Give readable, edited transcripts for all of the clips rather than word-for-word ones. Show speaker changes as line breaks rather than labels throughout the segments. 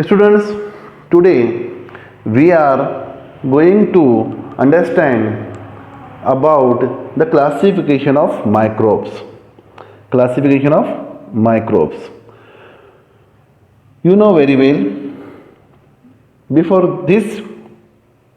Students, today we are going to understand about the classification of microbes. Classification of microbes. You know very well, before this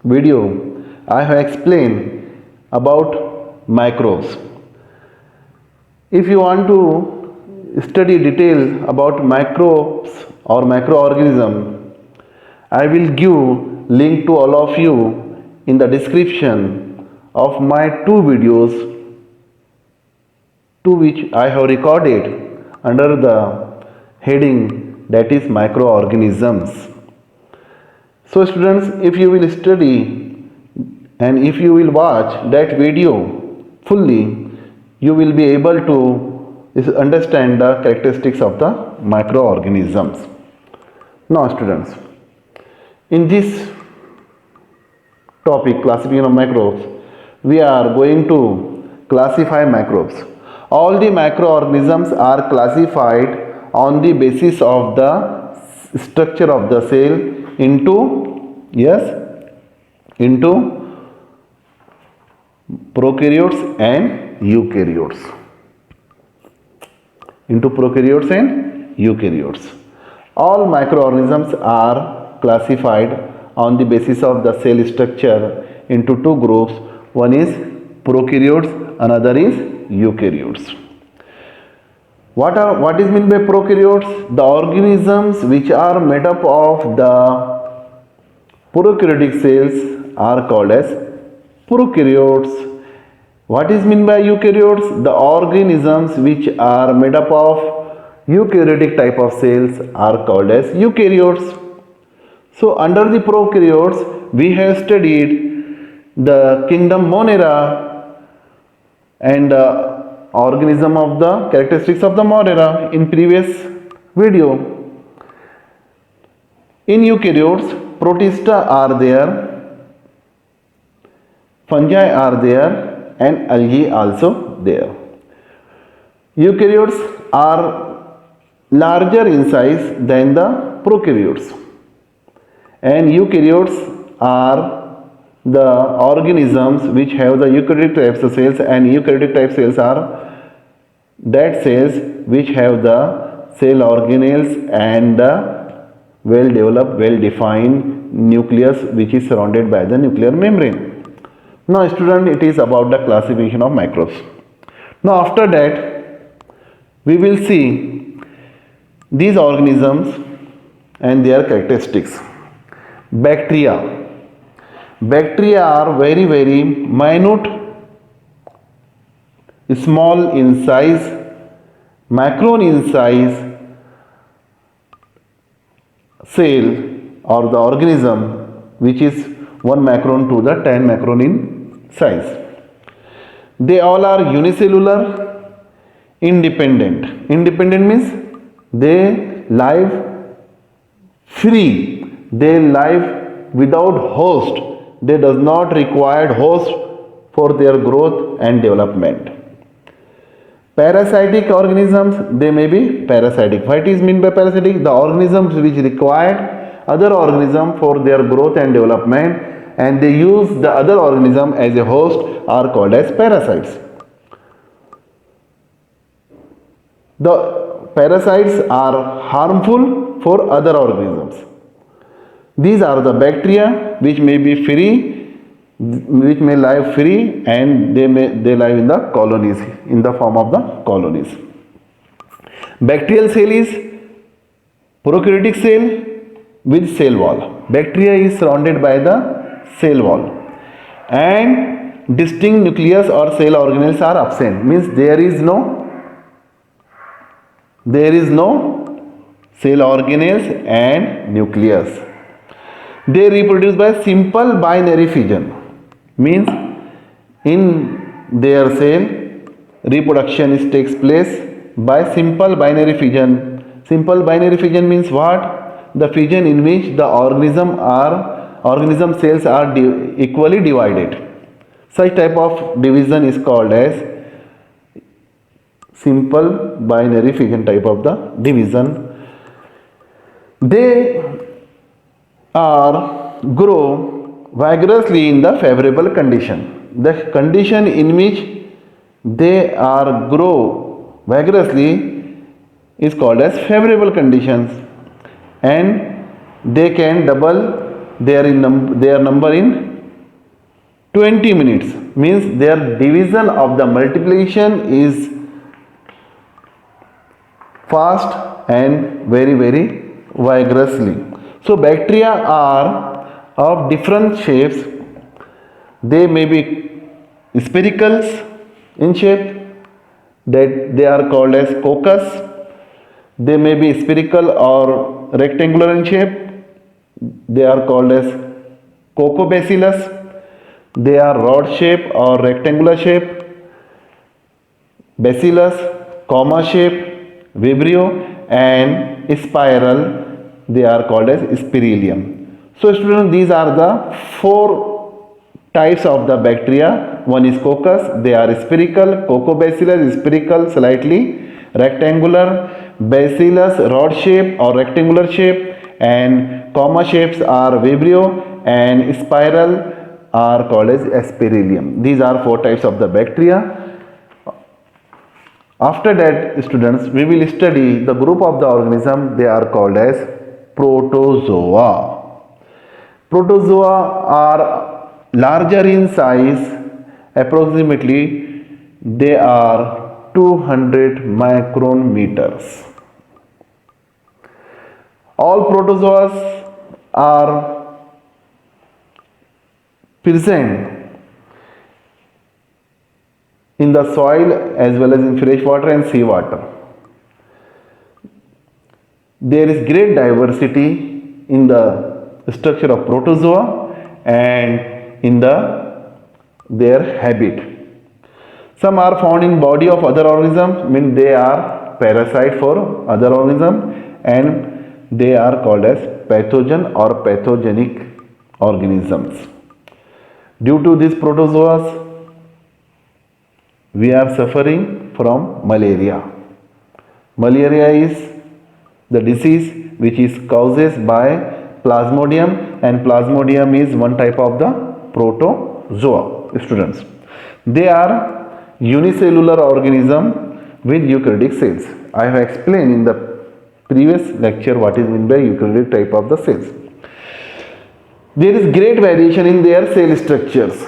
video I have explained about microbes. If you want to study detail about microbes or microorganism, I will give link to all of you in the description of my two videos to which I have recorded under the heading that is microorganisms. So students, if you will study and if you will watch that video fully, you will be able to understand the characteristics of the microorganisms. Now students, in this topic classification of microbes, we are going to classify microbes. All the microorganisms are classified on the basis of the structure of the cell into prokaryotes and eukaryotes. Into prokaryotes and eukaryotes. All microorganisms are classified on the basis of the cell structure into two groups. One is prokaryotes, another is eukaryotes. What is meant by prokaryotes? The organisms which are made up of the prokaryotic cells are called as prokaryotes. What is meant by eukaryotes? The organisms which are made up of eukaryotic type of cells are called as eukaryotes. So under the prokaryotes, we have studied the kingdom Monera and organism of the characteristics of the Monera in previous video. In eukaryotes, protista are there, fungi are there, and algae also there. Eukaryotes are larger in size than the prokaryotes, and eukaryotes are the organisms which have the eukaryotic types of cells, and eukaryotic type cells are that cells which have the cell organelles and the well developed, well defined nucleus which is surrounded by the nuclear membrane. Now student, it is about the classification of microbes. Now after that we will see these organisms and their characteristics. Bacteria. Bacteria are very minute, small in size, micron in size cell or the organism which is 1 micron to the 10 micron in size. They all are unicellular, independent. Independent means they live free. They live without host. They does not require host for their growth and development. Parasitic organisms, they may be parasitic. What is meant by parasitic? The organisms which require other organism for their growth and development, and they use the other organism as a host, are called as parasites. The parasites are harmful for other organisms. These are the bacteria which may be free, which may live free, and they live in the colonies, in the form of the colonies. Bacterial cell is prokaryotic cell with cell wall. Bacteria is surrounded by the cell wall, and distinct nucleus or cell organelles are absent. Means there is no cell organelles and nucleus. They reproduce by simple binary fission. Means in their cell reproduction takes place by simple binary fission. Simple binary fission means what? The fission in which the organism cells are equally divided. Such type of division is called as simple binary fission type of the division. They are grow vigorously in the favorable condition. The condition in which they are grow vigorously is called as favorable conditions, and they can double their number in 20 minutes, means their division of the multiplication is fast and very vigorously. So bacteria are of different shapes. They may be sphericals in shape, that they are called as coccus. They may be spherical or rectangular in shape, they are called as coccobacillus. They are rod shape or rectangular shape, bacillus, comma shape, vibrio, and spiral, they are called as spirillum. So students, these are the four types of the bacteria. One is coccus, they are spherical, coccobacillus is spherical, slightly rectangular, bacillus rod shape or rectangular shape, and comma shapes are vibrio, and spiral are called as spirillum. These are four types of the bacteria. After that, students, we will study the group of the organism. They are called as protozoa. Protozoa are larger in size, approximately they are 200 micrometers. All protozoas are present in the soil as well as in fresh water and sea water. There is great diversity in the structure of protozoa and in their habit. Some are found in body of other organisms, mean they are parasite for other organisms, and they are called as pathogen or pathogenic organisms. Due to these protozoas, we are suffering from malaria. Malaria is the disease which is caused by Plasmodium, and Plasmodium is one type of the protozoa. Students, they are unicellular organism with eukaryotic cells. I have explained in the previous lecture what is meant by eukaryotic type of the cells. There is great variation in their cell structures.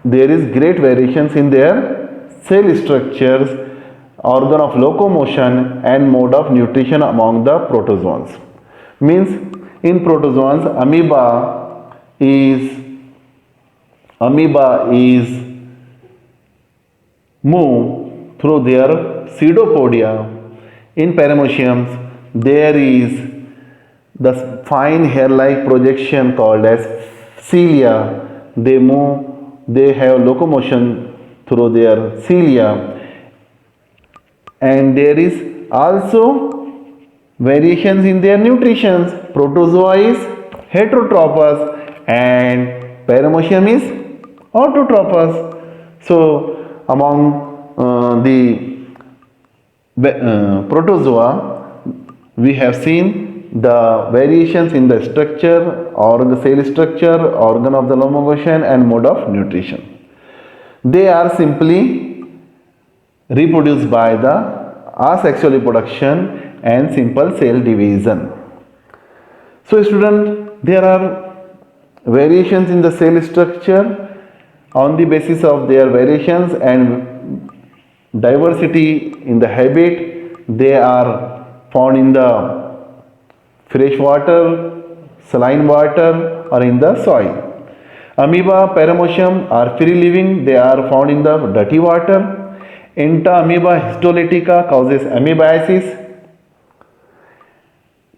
There is great variations in their cell structures, organ of locomotion, and mode of nutrition among the protozoans. Means in protozoans, amoeba is move through their pseudopodia. In parameciums, there is the fine hair-like projection called as cilia. They move, they have locomotion through their cilia, and there is also variations in their nutrition. Protozoa is heterotropous and paramecium is autotropous. So among the protozoa, we have seen the variations in the structure or the cell structure, organ of the locomotion, and mode of nutrition. They are simply reproduced by the asexual reproduction and simple cell division. So student, there are variations in the cell structure. On the basis of their variations and diversity in the habit, they are found in the fresh water, saline water, or in the soil. Amoeba, paramecium are free living, they are found in the dirty water. Enta-amoeba histolytica causes amoebiasis.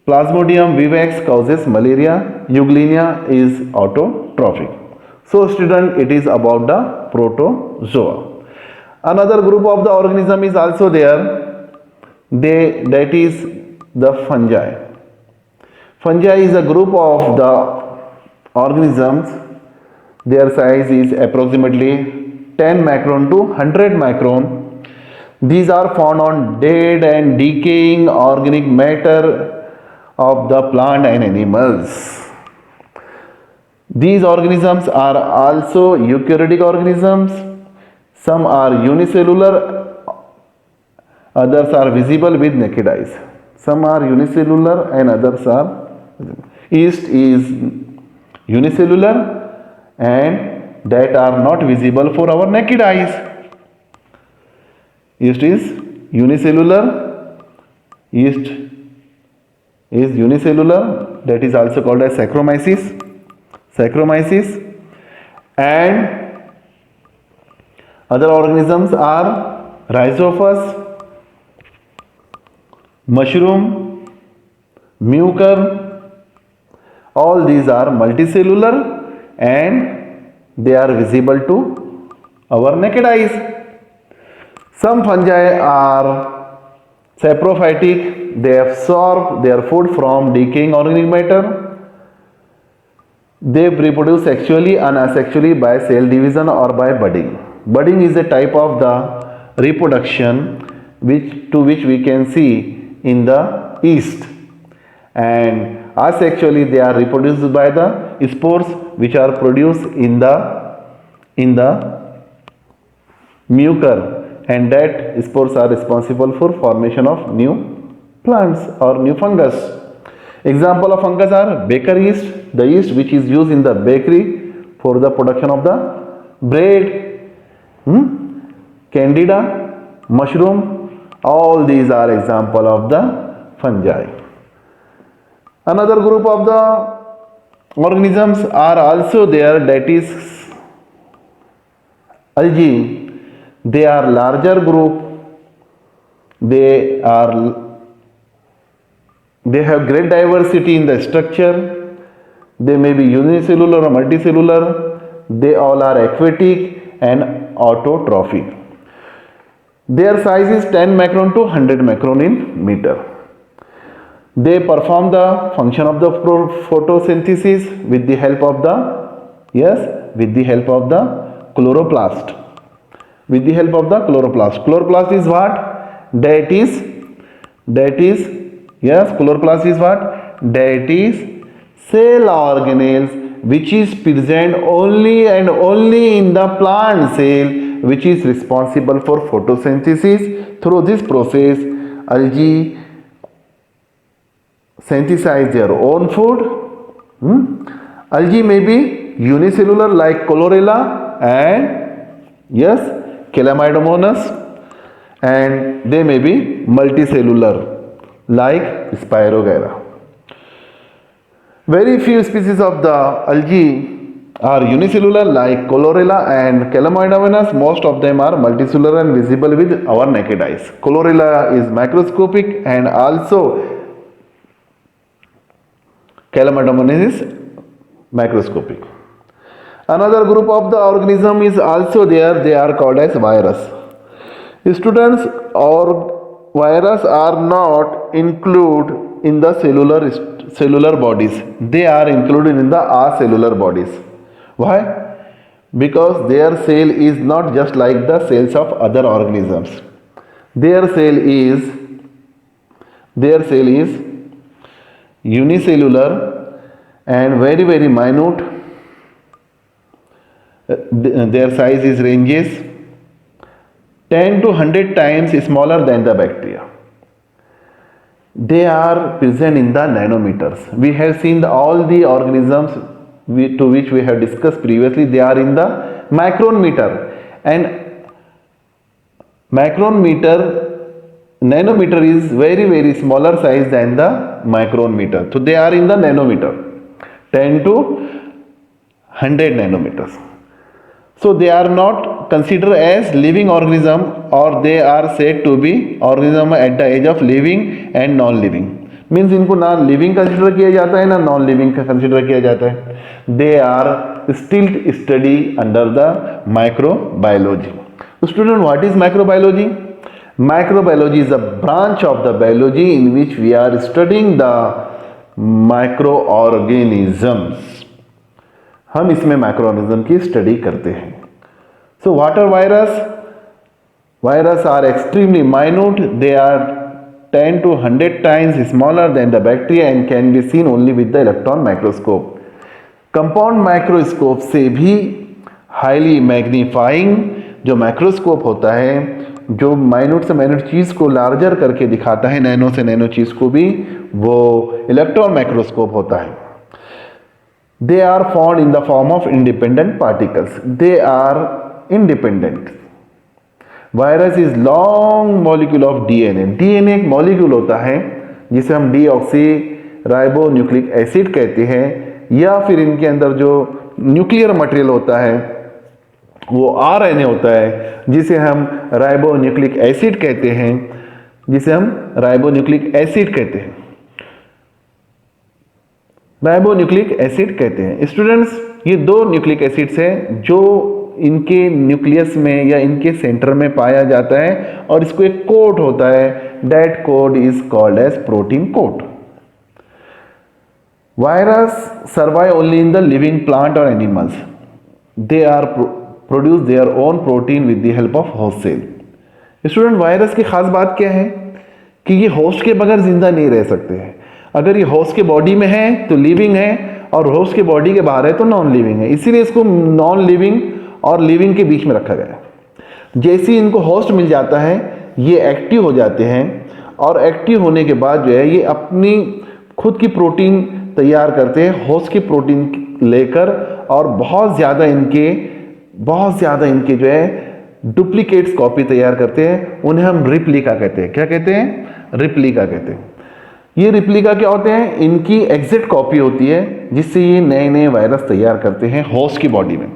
Plasmodium vivax causes malaria. Eugenia is autotrophic. So student, it is about the protozoa. Another group of the organism is also there. That is the fungi. Fungi is a group of the organisms. Their size is approximately 10 micron to 100 micron. These are found on dead and decaying organic matter of the plant and animals. These organisms are also eukaryotic organisms. Some are unicellular, others are visible with naked eyes. Some are unicellular and others are yeast is unicellular and that are not visible for our naked eyes. Yeast is unicellular. Yeast is unicellular, that is also called as Saccharomyces. Saccharomyces. And other organisms are Rhizophus, mushroom, mucor. All these are multicellular and they are visible to our naked eyes. Some fungi are saprophytic, they absorb their food from decaying organic matter. They reproduce sexually and asexually by cell division or by budding. Budding is a type of the reproduction which we can see in the yeast, and asexually they are reproduced by the spores which are produced in the mucor, and that spores are responsible for formation of new plants or new fungus. Example of fungus are baker yeast, the yeast which is used in the bakery for the production of the bread, candida, mushroom. All these are example of the fungi. Another group of the organisms are also there, that is algae. They are larger group. They have great diversity in the structure. They may be unicellular or multicellular. They all are aquatic and autotrophic. Their size is 10 micron to 100 micron in meter. They perform the function of the photosynthesis with the help of the chloroplast. With the help of the chloroplast. Chloroplast is what? That is chloroplast is what? That is cell organelles which is present only and only in the plant cell, which is responsible for photosynthesis. Through this process, algae synthesize their own food. Algae may be unicellular like chlorella and Chlamydomonas, and they may be multicellular like Spirogyra. Very few species of the algae are unicellular like chlorella and Chlamydomonas. Most of them are multicellular and visible with our naked eyes. Chlorella is microscopic and also Chlamydomonas is microscopic. Another group of the organism is also there. They are called as virus. Students, or virus are not included in the cellular bodies. They are included in the acellular bodies. Why? Because their cell is not just like the cells of other organisms. Their cell is unicellular and very, very minute. Their size is ranges 10 to 100 times smaller than the bacteria. They are present in the nanometers. We have seen all the organisms to which we have discussed previously. They are in the micron-meter, and nanometer is very, very smaller size than the micron-meter. So they are in the nanometer, 10 to 100 nanometers. So they are not considered as living organism, or they are said to be organism at the age of living and non-living. Means इनको ना living consider किया जाता है ना non-living consider किया जाता है. They are still study under the microbiology. So student, what is microbiology? Microbiology is a branch of the biology in which we are studying the microorganisms. हम इसमें माइक्रोऑर्गेनिज्म की स्टडी करते हैं. So what are virus? Viruses are extremely minute. They are 10 to 100 times smaller than the bacteria and can be seen only with the electron microscope. Compound microscope से भी highly magnifying जो microscope होता है, जो minute से minute चीज़ को larger करके दिखाता है, नैनो से नैनो चीज़ को भी, वो इलेक्ट्रॉन माइक्रोस्कोप होता है. They are found in the form of independent particles. They are independent. Virus is long molecule of DNA. DNA एक मॉलिक्यूल होता है जिसे हम डीऑक्सी राइबो न्यूक्लिक एसिड कहते हैं, या फिर इनके अंदर जो न्यूक्लियर मटेरियल होता है वो आरएनए होता है, जिसे हम राइबो न्यूक्लिक एसिड कहते हैं, जिसे हम राइबो न्यूक्लिक एसिड कहते हैं, राइबो न्यूक्लिक एसिड कहते हैं. स्टूडेंट्स, ये दो न्यूक्लिक एसिड्स हैं जो इनके न्यूक्लियस में या इनके सेंटर में पाया जाता है, और इसको एक कोड होता है. That code is called as protein code. Virus survive only in the living plant और animals. They are produce their own protein with the help of host cell. Student, virus की खास बात क्या है कि ये होस्ट के बगैर जिंदा नहीं रह सकते हैं. अगर ये होस्ट के बॉडी में है तो लिविंग है, और होस्ट के बॉडी के बाहर है तो नॉन लिविंग है. इसीलिए इसको नॉन लिविंग और लिविंग के बीच में रखा गया है. जैसे ही इनको होस्ट मिल जाता है ये एक्टिव हो जाते हैं, और एक्टिव होने के बाद जो है ये अपनी खुद की प्रोटीन तैयार करते हैं, होस्ट की प्रोटीन लेकर, और बहुत ज़्यादा इनके जो है डुप्लीकेट्स कॉपी तैयार करते हैं. उन्हें हम रिप्लिका कहते हैं. क्या कहते हैं? रिप्लिका कहते हैं. ये रिप्लिका क्या होते हैं? इनकी एग्जैक्ट कॉपी होती है जिससे ये नए नए वायरस तैयार करते हैं होस्ट की बॉडी में.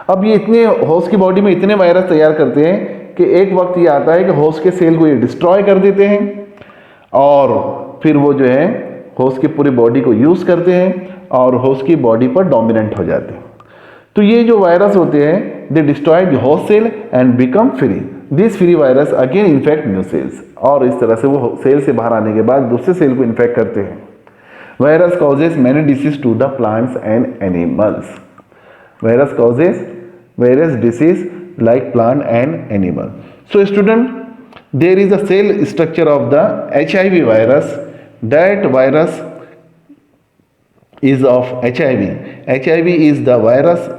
अब ये इतने होस्ट की बॉडी में इतने वायरस तैयार करते हैं कि एक वक्त ये आता है कि होस्ट के सेल को ये डिस्ट्रॉय कर देते हैं, और फिर वो जो है होस्ट की पूरी बॉडी को यूज़ करते हैं और होस्ट की बॉडी पर डोमिनेंट हो जाते हैं. तो ये जो वायरस होते हैं, they destroy the host cell and become free. This free virus again infect new cells, और इस तरह से वो सेल से बाहर आने के बाद दूसरे सेल को इन्फेक्ट करते हैं. Virus causes many disease to the plants and animals. Virus causes various disease like plant and animal. So student, there is a cell structure of the HIV virus. That virus is of HIV. HIV is the virus,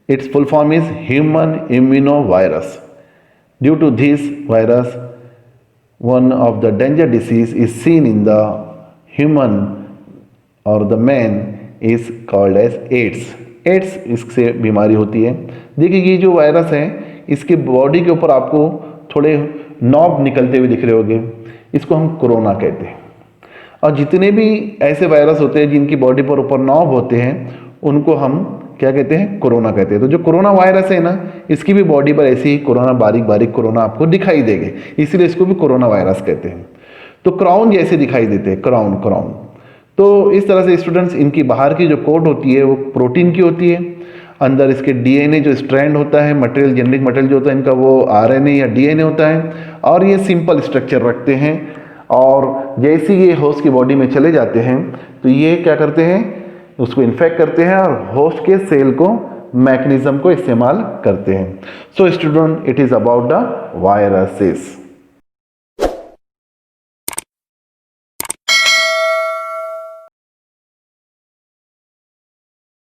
its full form is human immunovirus. Due to this virus, one of the danger disease is seen in the human or the man is called as AIDS. AIDS इससे बीमारी होती है. देखिए, ये जो virus है इसके body के ऊपर आपको थोड़े नॉब निकलते हुए दिख रहे होंगे, इसको हम कोरोना कहते हैं. और जितने भी ऐसे वायरस होते हैं जिनकी बॉडी पर ऊपर नॉब होते हैं उनको हम क्या कहते हैं? कोरोना कहते हैं. तो जो कोरोना वायरस है ना, इसकी भी बॉडी पर ऐसे ही कोरोना, बारीक बारीक कोरोना आपको दिखाई देंगे, इसलिए इसको भी कोरोना वायरस कहते हैं. तो क्राउन जैसे दिखाई देते हैं, क्राउन. तो इस तरह से स्टूडेंट्स, इनकी बाहर की जो कोट होती है वो प्रोटीन की होती है. अंदर इसके डीएनए जो स्ट्रैंड होता है, मटेरियल, जेनेटिक मटेरियल जो होता है इनका, वो आरएनए या डीएनए होता है, और ये सिंपल स्ट्रक्चर रखते हैं. और जैसे ये होस्ट की बॉडी में चले जाते हैं तो ये क्या करते हैं? उसको इन्फेक्ट करते हैं और होस्ट के सेल को, मैकेनिज्म को इस्तेमाल करते हैं. So student, it is about the viruses.